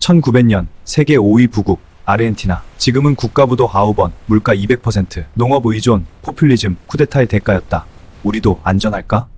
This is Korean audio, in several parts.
1900년 세계 5위 부국 아르헨티나. 지금은 국가부도 아우번, 물가 200%, 농업 의존, 포퓰리즘, 쿠데타의 대가였다. 우리도 안전할까?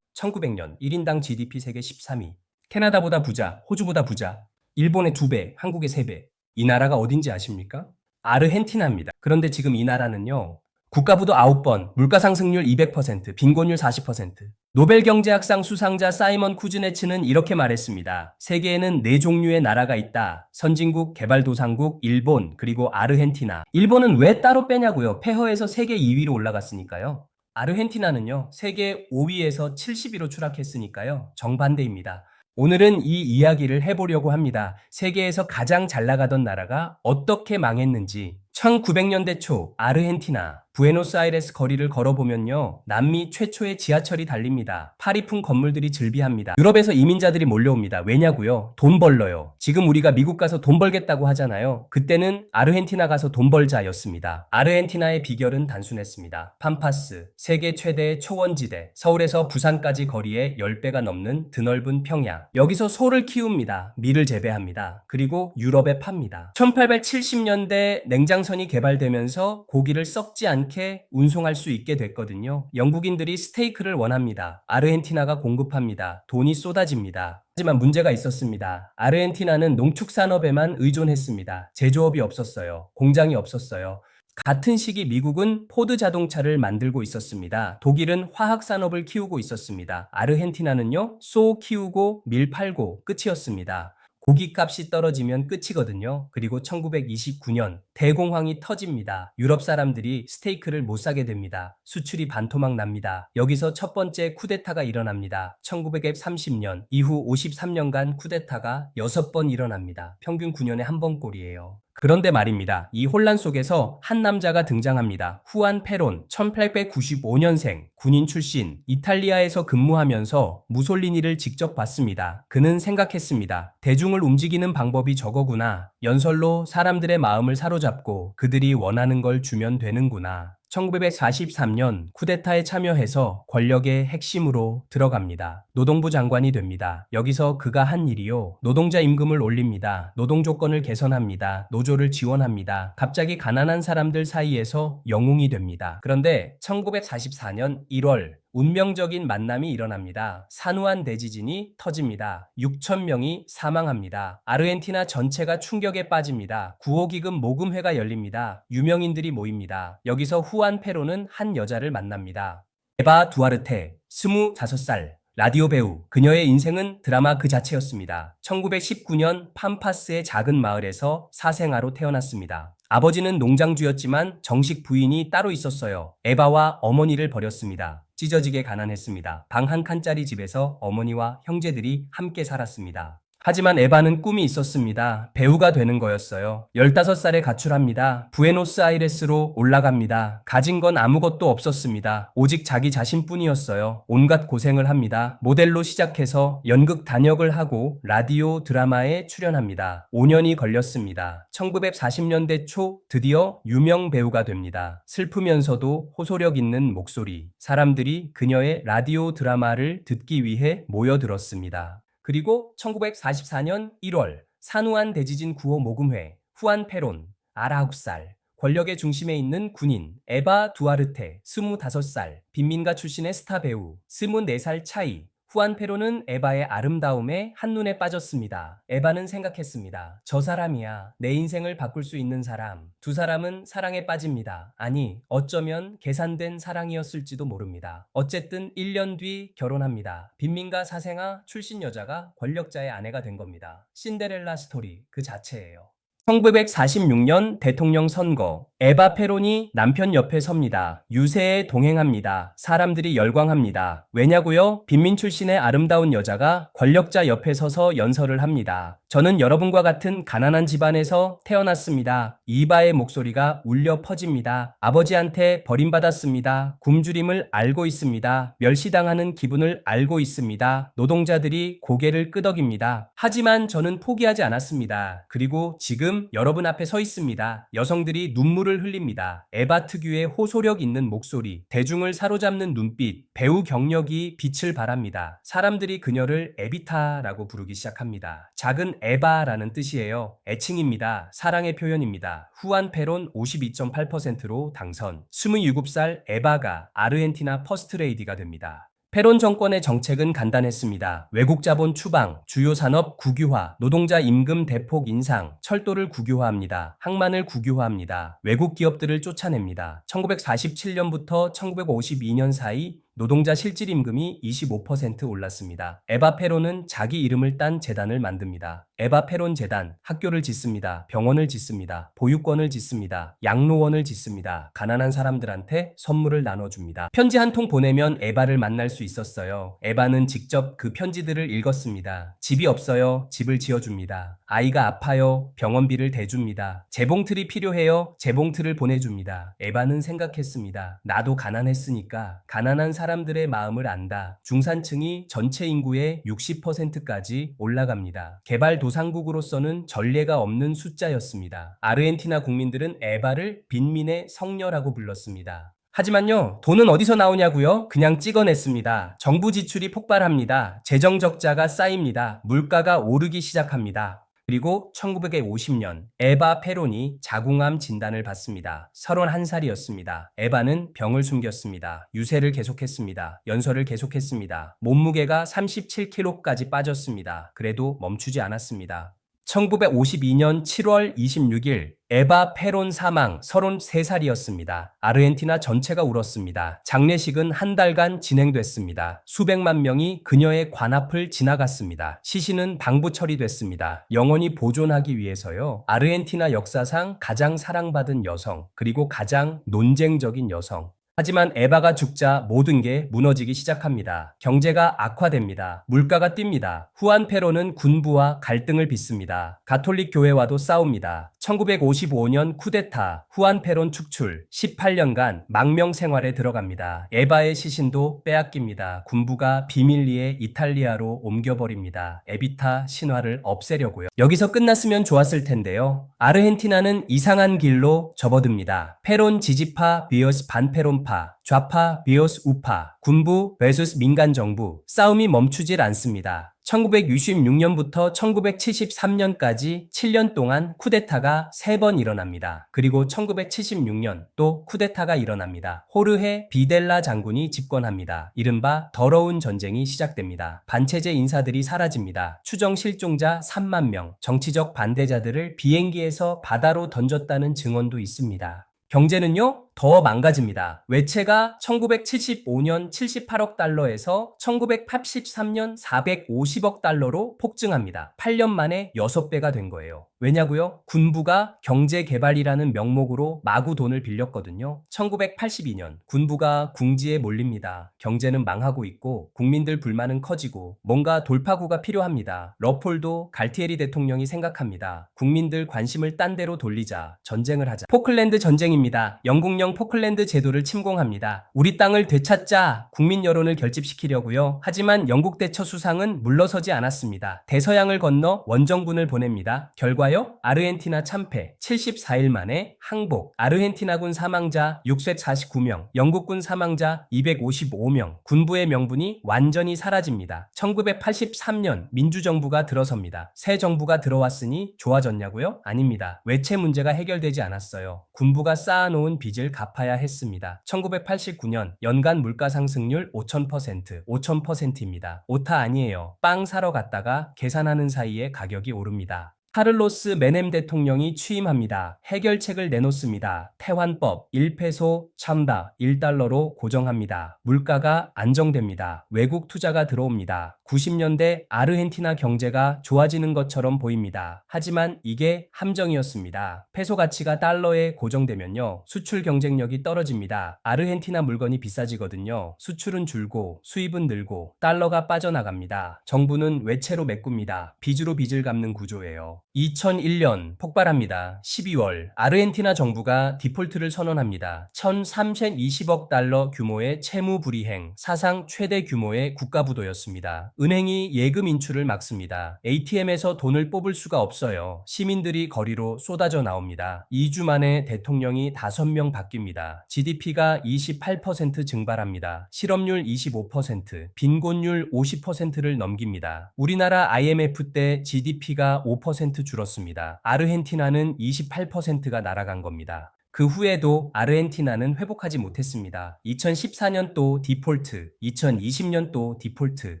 1900년 1인당 GDP 세계 13위. 캐나다보다 부자, 호주보다 부자, 일본의 2배, 한국의 3배. 이 나라가 어딘지 아십니까? 아르헨티나입니다. 그런데 지금 이 나라는요. 국가부도 9번, 물가상승률 200%, 빈곤율 40%. 노벨 경제학상 수상자 사이먼 쿠즈네츠는 이렇게 말했습니다. 세계에는 4종류의 나라가 있다. 선진국, 개발도상국, 일본, 그리고 아르헨티나. 일본은 왜 따로 빼냐고요? 폐허에서 세계 2위로 올라갔으니까요. 아르헨티나는요, 세계 5위에서 70위로 추락했으니까요. 정반대입니다. 오늘은 이 이야기를 해보려고 합니다. 세계에서 가장 잘 나가던 나라가 어떻게 망했는지. 1900년대 초 아르헨티나 부에노스아이레스 거리를 걸어보면요. 남미 최초의 지하철이 달립니다. 파리풍 건물들이 즐비합니다. 유럽에서 이민자들이 몰려옵니다. 왜냐고요? 돈 벌러요. 지금 우리가 미국 가서 돈 벌겠다고 하잖아요. 그때는 아르헨티나 가서 돈 벌자였습니다. 아르헨티나의 비결은 단순했습니다. 팜파스, 세계 최대의 초원지대, 서울에서 부산까지 거리에 10배가 넘는 드넓은 평야. 여기서 소를 키웁니다. 밀을 재배합니다. 그리고 유럽에 팝니다. 1870년대 냉장선이 개발되면서 고기를 썩지 않게 운송할 수 있게 됐거든요. 영국인들이 스테이크를 원합니다. 아르헨티나가 공급합니다. 돈이 쏟아집니다. 하지만 문제가 있었습니다. 아르헨티나는 농축산업에만 의존했습니다. 제조업이 없었어요. 공장이 없었어요. 같은 시기 미국은 포드 자동차를 만들고 있었습니다. 독일은 화학산업을 키우고 있었습니다. 아르헨티나는요, 소 키우고 밀 팔고 끝이었습니다. 고기값이 떨어지면 끝이거든요. 그리고 1929년 대공황이 터집니다. 유럽 사람들이 스테이크를 못 사게 됩니다. 수출이 반토막 납니다. 여기서 첫 번째 쿠데타가 일어납니다. 1930년 이후 53년간 쿠데타가 6번 일어납니다. 평균 9년에 한 번꼴이에요. 그런데 말입니다. 이 혼란 속에서 한 남자가 등장합니다. 후안 페론, 1895년생, 군인 출신, 이탈리아에서 근무하면서 무솔리니를 직접 봤습니다. 그는 생각했습니다. 대중을 움직이는 방법이 저거구나. 연설로 사람들의 마음을 사로잡고 그들이 원하는 걸 주면 되는구나. 1943년 쿠데타에 참여해서 권력의 핵심으로 들어갑니다. 노동부 장관이 됩니다. 여기서 그가 한 일이요. 노동자 임금을 올립니다. 노동 조건을 개선합니다. 노조를 지원합니다. 갑자기 가난한 사람들 사이에서 영웅이 됩니다. 그런데 1944년 1월 운명적인 만남이 일어납니다. 산후안 대지진이 터집니다. 6천 명이 사망합니다. 아르헨티나 전체가 충격에 빠집니다. 구호기금 모금회가 열립니다. 유명인들이 모입니다. 여기서 후안 페로는 한 여자를 만납니다. 에바 두아르테, 25살. 라디오 배우, 그녀의 인생은 드라마 그 자체였습니다. 1919년 팜파스의 작은 마을에서 사생아로 태어났습니다. 아버지는 농장주였지만 정식 부인이 따로 있었어요. 에바와 어머니를 버렸습니다. 찢어지게 가난했습니다. 방 한 칸짜리 집에서 어머니와 형제들이 함께 살았습니다. 하지만 에바는 꿈이 있었습니다. 배우가 되는 거였어요. 15살에 가출합니다. 부에노스아이레스로 올라갑니다. 가진 건 아무것도 없었습니다. 오직 자기 자신뿐이었어요. 온갖 고생을 합니다. 모델로 시작해서 연극 단역을 하고 라디오 드라마에 출연합니다. 5년이 걸렸습니다. 1940년대 초 드디어 유명 배우가 됩니다. 슬프면서도 호소력 있는 목소리. 사람들이 그녀의 라디오 드라마를 듣기 위해 모여들었습니다. 그리고 1944년 1월 산후안 대지진 구호 모금회, 후안 페론, 19살, 권력의 중심에 있는 군인, 에바 두아르테, 25살, 빈민가 출신의 스타 배우, 24살 차이, 후안 페로는 에바의 아름다움에 한눈에 빠졌습니다. 에바는 생각했습니다. 저 사람이야. 내 인생을 바꿀 수 있는 사람. 두 사람은 사랑에 빠집니다. 아니, 어쩌면 계산된 사랑이었을지도 모릅니다. 어쨌든 1년 뒤 결혼합니다. 빈민가 사생아 출신 여자가 권력자의 아내가 된 겁니다. 신데렐라 스토리 그 자체예요. 1946년 대통령 선거. 에바 페론이 남편 옆에 섭니다. 유세에 동행합니다. 사람들이 열광합니다. 왜냐고요? 빈민 출신의 아름다운 여자가 권력자 옆에 서서 연설을 합니다. 저는 여러분과 같은 가난한 집안에서 태어났습니다. 이바의 목소리가 울려 퍼집니다. 아버지한테 버림받았습니다. 굶주림을 알고 있습니다. 멸시당하는 기분을 알고 있습니다. 노동자들이 고개를 끄덕입니다. 하지만 저는 포기하지 않았습니다. 그리고 지금 여러분 앞에 서 있습니다. 여성들이 눈물을 눈물을 흘립니다. 에바 특유의 호소력 있는 목소리, 대중을 사로잡는 눈빛, 배우 경력이 빛을 발합니다. 사람들이 그녀를 에비타라고 부르기 시작합니다. 작은 에바라는 뜻이에요. 애칭입니다. 사랑의 표현입니다. 후안 페론 52.8%로 당선. 27살 에바가 아르헨티나 퍼스트레이디가 됩니다. 페론 정권의 정책은 간단했습니다. 외국 자본 추방, 주요 산업 국유화, 노동자 임금 대폭 인상, 철도를 국유화합니다. 항만을 국유화합니다. 외국 기업들을 쫓아냅니다. 1947년부터 1952년 사이 노동자 실질 임금이 25% 올랐습니다. 에바 페론은 자기 이름을 딴 재단을 만듭니다. 에바 페론 재단, 학교를 짓습니다. 병원을 짓습니다. 보육원을 짓습니다. 양로원을 짓습니다. 가난한 사람들한테 선물을 나눠줍니다. 편지 한 통 보내면 에바를 만날 수 있었어요. 에바는 직접 그 편지들을 읽었습니다. 집이 없어요. 집을 지어줍니다. 아이가 아파요. 병원비를 대줍니다. 재봉틀이 필요해요. 재봉틀을 보내줍니다. 에바는 생각했습니다. 나도 가난했으니까 가난한 사람들의 마음을 안다. 중산층이 전체 인구의 60%까지 올라갑니다. 개발도상국으로서는 전례가 없는 숫자였습니다. 아르헨티나 국민들은 에바를 빈민의 성녀라고 불렀습니다. 하지만요, 돈은 어디서 나오냐고요? 그냥 찍어냈습니다. 정부 지출이 폭발합니다. 재정 적자가 쌓입니다. 물가가 오르기 시작합니다. 그리고 1950년 에바 페론이 자궁암 진단을 받습니다. 31살이었습니다. 에바는 병을 숨겼습니다. 유세를 계속했습니다. 연설을 계속했습니다. 몸무게가 37kg까지 빠졌습니다. 그래도 멈추지 않았습니다. 1952년 7월 26일 에바 페론 사망 33살이었습니다. 아르헨티나 전체가 울었습니다. 장례식은 한 달간 진행됐습니다. 수백만 명이 그녀의 관 앞을 지나갔습니다. 시신은 방부 처리됐습니다. 영원히 보존하기 위해서요. 아르헨티나 역사상 가장 사랑받은 여성, 그리고 가장 논쟁적인 여성. 하지만 에바가 죽자 모든 게 무너지기 시작합니다. 경제가 악화됩니다. 물가가 뜁니다. 후안 페론은 군부와 갈등을 빚습니다. 가톨릭 교회와도 싸웁니다. 1955년 쿠데타, 후안 페론 축출, 18년간 망명 생활에 들어갑니다. 에바의 시신도 빼앗깁니다. 군부가 비밀리에 이탈리아로 옮겨버립니다. 에비타 신화를 없애려고요. 여기서 끝났으면 좋았을 텐데요. 아르헨티나는 이상한 길로 접어듭니다. 페론 지지파 vs 반페론파, 좌파 vs 우파, 군부 vs 민간정부, 싸움이 멈추질 않습니다. 1966년부터 1973년까지 7년 동안 쿠데타가 3번 일어납니다. 그리고 1976년 또 쿠데타가 일어납니다. 호르헤 비델라 장군이 집권합니다. 이른바 더러운 전쟁이 시작됩니다. 반체제 인사들이 사라집니다. 추정 실종자 3만 명, 정치적 반대자들을 비행기에서 바다로 던졌다는 증언도 있습니다. 경제는요, 더 망가집니다. 외채가 1975년 78억 달러에서 1983년 450억 달러로 폭증합니다. 8년 만에 6배가 된 거예요. 왜냐고요? 군부가 경제개발이라는 명목으로 마구 돈을 빌렸거든요. 1982년 군부가 궁지에 몰립니다. 경제는 망하고 있고 국민들 불만은 커지고 뭔가 돌파구가 필요합니다. 러폴도 갈티에리 대통령이 생각합니다. 국민들 관심을 딴 데로 돌리자. 전쟁을 하자. 포클랜드 전쟁입니다. 영국령 포클랜드 제도를 침공합니다. 우리 땅을 되찾자. 국민 여론을 결집시키려고요. 하지만 영국 대처 수상은 물러서지 않았습니다. 대서양을 건너 원정군을 보냅니다. 결과요? 아르헨티나 참패, 74일 만에 항복. 아르헨티나군 사망자 649명, 영국군 사망자 255명, 군부의 명분이 완전히 사라집니다. 1983년 민주정부가 들어섭니다. 새 정부가 들어왔으니 좋아졌냐고요? 아닙니다. 외채 문제가 해결되지 않았어요. 군부가 쌓아놓은 빚을 갚아야 했습니다. 1989년 연간 물가 상승률 5000%입니다. 오타 아니에요. 빵 사러 갔다가 계산하는 사이에 가격이 오릅니다. 카를로스 메넴 대통령이 취임합니다. 해결책을 내놓습니다. 태환법, 1페소 참다 1달러로 고정합니다. 물가가 안정됩니다. 외국 투자가 들어옵니다. 90년대 아르헨티나 경제가 좋아지는 것처럼 보입니다. 하지만 이게 함정이었습니다. 페소 가치가 달러에 고정되면요, 수출 경쟁력이 떨어집니다. 아르헨티나 물건이 비싸지거든요. 수출은 줄고 수입은 늘고 달러가 빠져나갑니다. 정부는 외채로 메꿉니다. 빚으로 빚을 갚는 구조예요. 2001년 폭발합니다. 12월 아르헨티나 정부가 디폴트를 선언합니다. 1320억 달러 규모의 채무 불이행, 사상 최대 규모의 국가부도였습니다. 은행이 예금 인출을 막습니다. ATM에서 돈을 뽑을 수가 없어요. 시민들이 거리로 쏟아져 나옵니다. 2주 만에 대통령이 5명 바뀝니다. GDP가 28% 증발합니다. 실업률 25%, 빈곤율 50%를 넘깁니다. 우리나라 IMF 때 GDP가 5% 줄었습니다. 아르헨티나는 28%가 날아간 겁니다. 그 후에도 아르헨티나는 회복하지 못했습니다. 2014년도 디폴트, 2020년도 디폴트,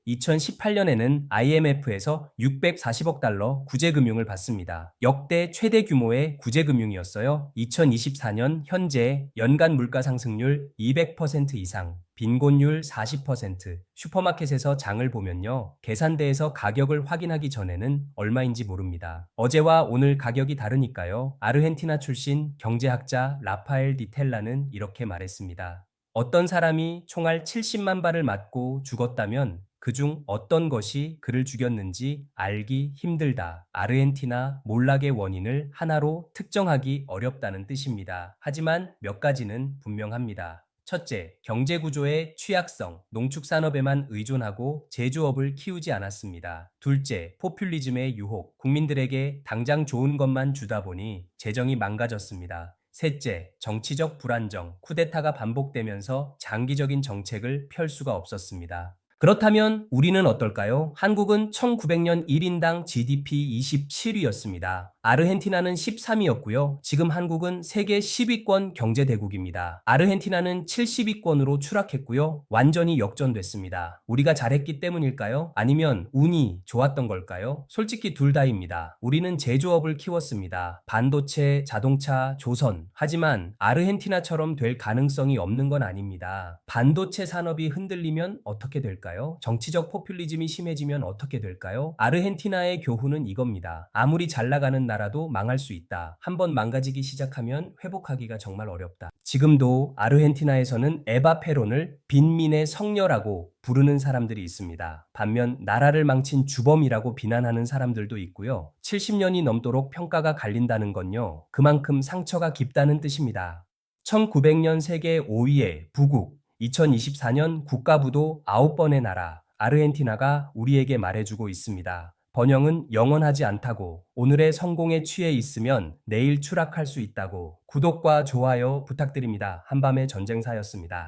2018년에는 IMF에서 640억 달러 구제금융을 받습니다. 역대 최대 규모의 구제금융이었어요. 2024년 현재 연간 물가 상승률 200% 이상, 빈곤율 40%, 슈퍼마켓에서 장을 보면요. 계산대에서 가격을 확인하기 전에는 얼마인지 모릅니다. 어제와 오늘 가격이 다르니까요. 아르헨티나 출신 경제학자 라파엘 디텔라는 이렇게 말했습니다. 어떤 사람이 총알 70만 발을 맞고 죽었다면 그중 어떤 것이 그를 죽였는지 알기 힘들다. 아르헨티나 몰락의 원인을 하나로 특정하기 어렵다는 뜻입니다. 하지만 몇 가지는 분명합니다. 첫째, 경제구조의 취약성, 농축산업에만 의존하고 제조업을 키우지 않았습니다. 둘째, 포퓰리즘의 유혹, 국민들에게 당장 좋은 것만 주다 보니 재정이 망가졌습니다. 셋째, 정치적 불안정, 쿠데타가 반복되면서 장기적인 정책을 펼 수가 없었습니다. 그렇다면 우리는 어떨까요? 한국은 1900년 1인당 GDP 27위였습니다. 아르헨티나는 13위였고요. 지금 한국은 세계 10위권 경제대국입니다. 아르헨티나는 70위권으로 추락했고요. 완전히 역전됐습니다. 우리가 잘했기 때문일까요? 아니면 운이 좋았던 걸까요? 솔직히 둘 다입니다. 우리는 제조업을 키웠습니다. 반도체, 자동차, 조선. 하지만 아르헨티나처럼 될 가능성이 없는 건 아닙니다. 반도체 산업이 흔들리면 어떻게 될까요? 정치적 포퓰리즘이 심해지면 어떻게 될까요? 아르헨티나의 교훈은 이겁니다. 아무리 잘 나가는 나라도 망할 수 있다. 한번 망가지기 시작하면 회복하기가 정말 어렵다. 지금도 아르헨티나에서는 에바 페론을 빈민의 성녀라고 부르는 사람들이 있습니다. 반면 나라를 망친 주범이라고 비난하는 사람들도 있고요. 70년이 넘도록 평가가 갈린다는 건요. 그만큼 상처가 깊다는 뜻입니다. 1900년 세계 5위의 부국, 2024년 국가부도 9번의 나라, 아르헨티나가 우리에게 말해주고 있습니다. 번영은 영원하지 않다고, 오늘의 성공에 취해 있으면 내일 추락할 수 있다고. 구독과 좋아요 부탁드립니다. 한밤의 전쟁사였습니다.